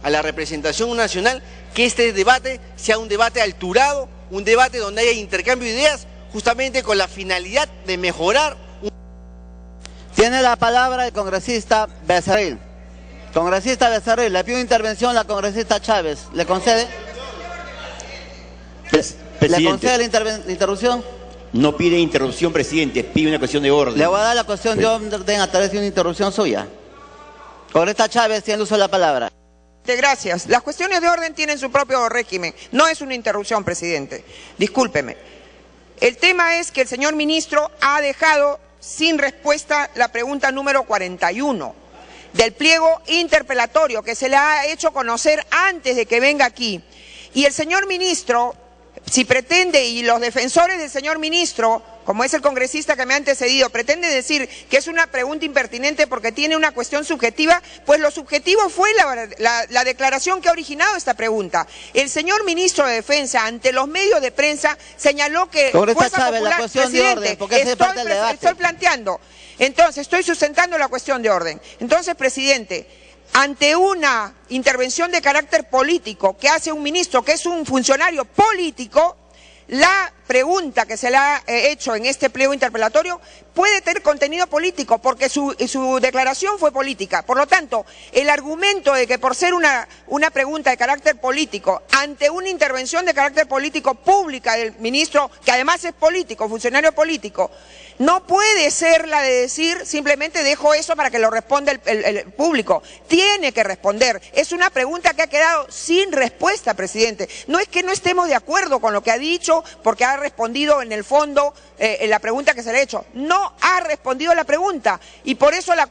a la representación nacional que este debate sea un debate alturado, un debate donde haya intercambio de ideas, justamente con la finalidad de mejorar.
Tiene la palabra el congresista Becerril. Congresista Becerril, le pido intervención a la congresista Chávez. ¿Le concede?
Presidente,
¿Le concede la interrupción?
no pide interrupción, presidente, pide una cuestión de orden.
Le voy a dar la cuestión de orden a través de una interrupción suya. Congresista Chávez tiene el uso de la palabra.
Gracias. Las cuestiones de orden tienen su propio régimen. No es una interrupción, presidente. Discúlpeme. El tema es que el señor ministro ha dejado sin respuesta la pregunta número 41 del pliego interpelatorio que se le ha hecho conocer antes de que venga aquí. Y el señor ministro, si pretende, y los defensores del señor ministro, como es el congresista que me ha antecedido, pretende decir que es una pregunta impertinente porque tiene una cuestión subjetiva, pues lo subjetivo fue la declaración que ha originado esta pregunta. El señor ministro de Defensa, ante los medios de prensa, señaló que Fuerza
Chávez,
Popular,
la cuestión de orden, porque es parte del debate.
Estoy planteando, entonces estoy sustentando la cuestión de orden. Entonces, presidente, ante una intervención de carácter político que hace un ministro que es un funcionario político, la pregunta que se le ha hecho en este pliego interpelatorio puede tener contenido político porque su declaración fue política. Por lo tanto, el argumento de que por ser una pregunta de carácter político, ante una intervención de carácter político pública del ministro, que además es político, funcionario político, no puede ser la de decir simplemente dejo eso para que lo responda el público. Tiene que responder. Es una pregunta que ha quedado sin respuesta, presidente. No es que no estemos de acuerdo con lo que ha dicho, porque ha respondido en el fondo la pregunta que se le ha hecho. No ha respondido la pregunta y por eso la